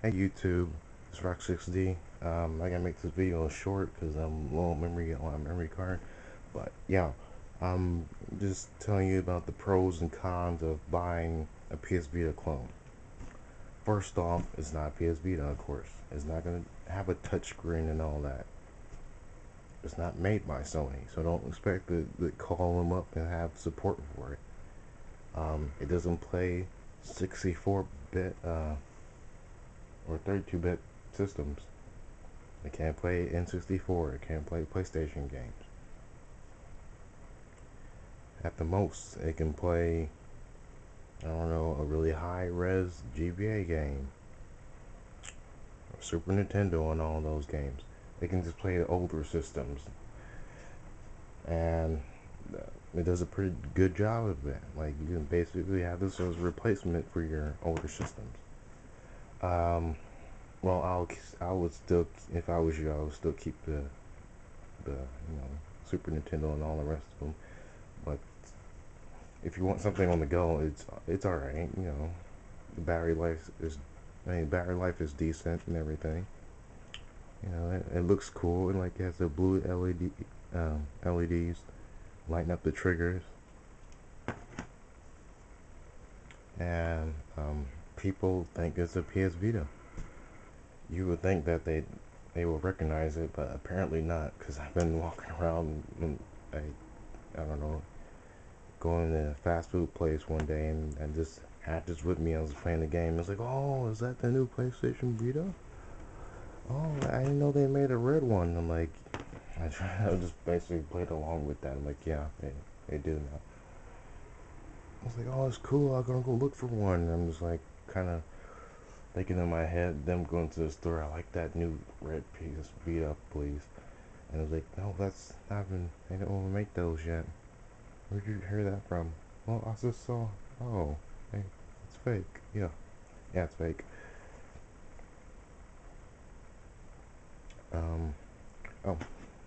Hey YouTube, it's Rock6D. I gotta make this video short because I'm low on memory on my memory card. But yeah, I'm just telling you about the pros and cons of buying a PS Vita clone. First off, it's not PS Vita, of course. It's not gonna have a touchscreen and all that. It's not made by Sony, so don't expect to call them up and have support for it. It doesn't play 64-bit or 32-bit systems. It can't play N64. It can't play PlayStation games. At the most, it can play, I don't know, a really high-res GBA game. Or Super Nintendo and all those games. It can just play older systems. And it does a pretty good job of it. Like, you can basically have this as a replacement for your older systems. Well, I would still, if I was you, I would still keep the Super Nintendo and all the rest of them. But if you want something on the go, it's all right. The battery life is decent and everything. It looks cool, and like it has the blue LEDs lighting up the triggers, and people think it's a PS Vita. You would think that they will recognize it, but apparently not, because I've been walking around and I don't know, going to a fast food place one day and just had this with me. I was playing the game. I was like, oh, is that the new PlayStation Vita? Oh, I didn't know they made a red one. I'm like, I just basically played along with that. I'm like, yeah, they do now. I was like, oh, it's cool. I'm gonna go look for one. And I'm just like, kind of thinking in my head, them going to the store. I like that new red piece Vita, please. And I was like, no, that's not even. They don't even make those yet. Where'd you hear that from? Well, I just saw. Oh, hey, it's fake. Yeah, it's fake. Um, oh,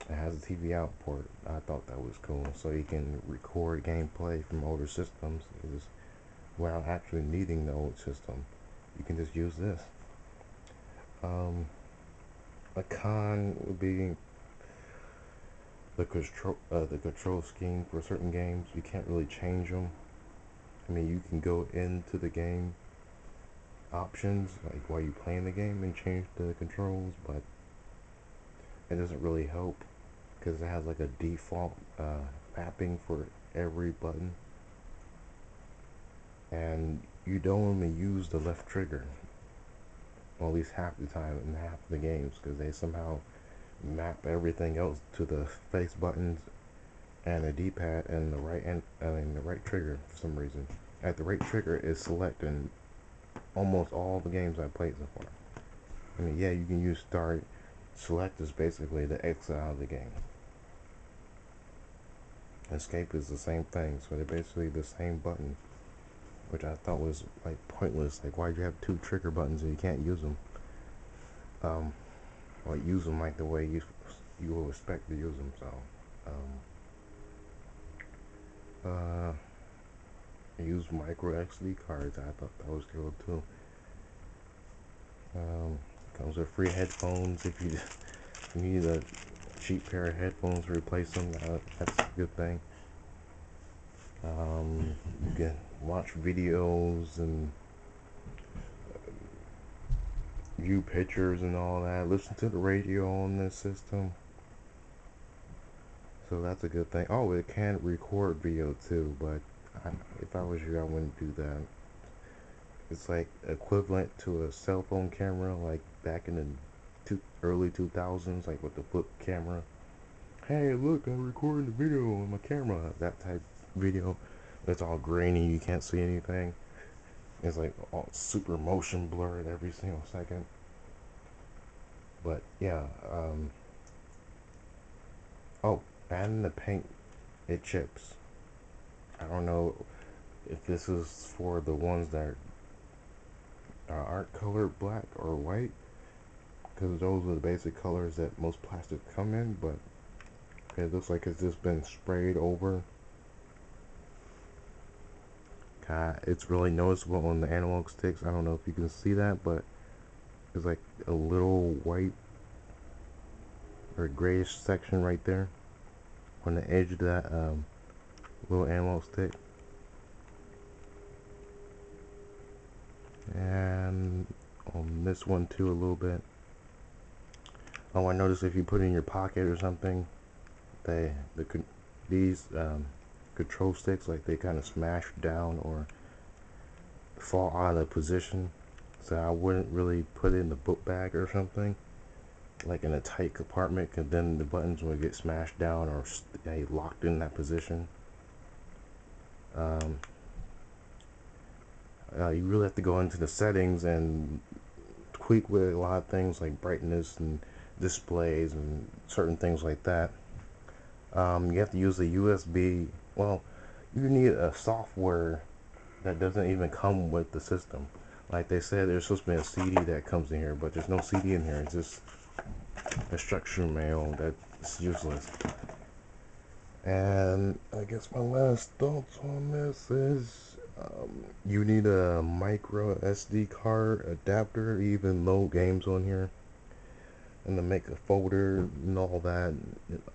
it has a TV out port. I thought that was cool, so you can record gameplay from older systems without actually needing the old system. You can just use this. Um, a con would be the control scheme for certain games. You can't really change them. I mean, you can go into the game options like while you're playing the game and change the controls, but it doesn't really help because it has like a default mapping for every button, and you don't only use the left trigger, well, at least half the time in half the games, because they somehow map everything else to the face buttons and the D-pad and the right trigger for some reason. At the right trigger is select in almost all the games I played so far. I mean, yeah, you can use start. Select is basically the exit out of the game. Escape is the same thing, so they're basically the same button, which I thought was like pointless. Like, why'd you have two trigger buttons and you can't use them? Or use them like the way you will expect to use them. So, use micro SD cards. I thought that was cool too. Comes with free headphones if you need a cheap pair of headphones to replace them. That's a good thing. You can watch videos and view pictures and all that. Listen to the radio on this system. So that's a good thing. Oh, it can record video too, but if I was you, I wouldn't do that. It's like equivalent to a cell phone camera, like back in the early 2000s, like with the flip camera. Hey, look, I'm recording the video on my camera. That type video. It's all grainy, you can't see anything. It's like all super motion blurred every single second. But yeah, oh, and the paint, it chips. I don't know if this is for the ones that aren't colored black or white, because those are the basic colors that most plastics come in, but it looks like it's just been sprayed over. It's really noticeable on the analog sticks. I don't know if you can see that, but There's like a little white or grayish section right there on the edge of that little analog stick. And on this one too a little bit. Oh, I noticed if you put it in your pocket or something, these control sticks, like, they kind of smash down or fall out of position. So I wouldn't really put it in the book bag or something, like in a tight compartment, because then the buttons will get smashed down or stay locked in that position. You really have to go into the settings and tweak with a lot of things like brightness and displays and certain things like that. You have to use a USB. Well, you need a software that doesn't even come with the system. Like they said, there's supposed to be a CD that comes in here, but there's no CD in here. It's just instruction mail that's useless. And I guess my last thoughts on this is you need a micro SD card adapter to even load games on here, and to make a folder and all that.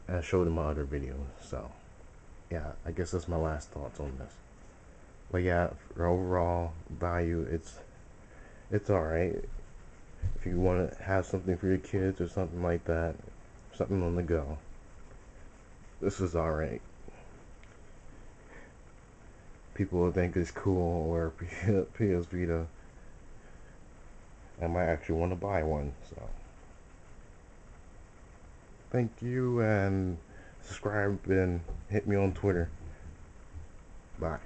I showed in my other videos. So yeah, I guess that's my last thoughts on this. But yeah, for overall value, it's alright. If you want to have something for your kids or something like that, something on the go, this is alright. People will think it's cool or PS Vita. I might actually want to buy one. So thank you, and subscribe and hit me on Twitter. Bye.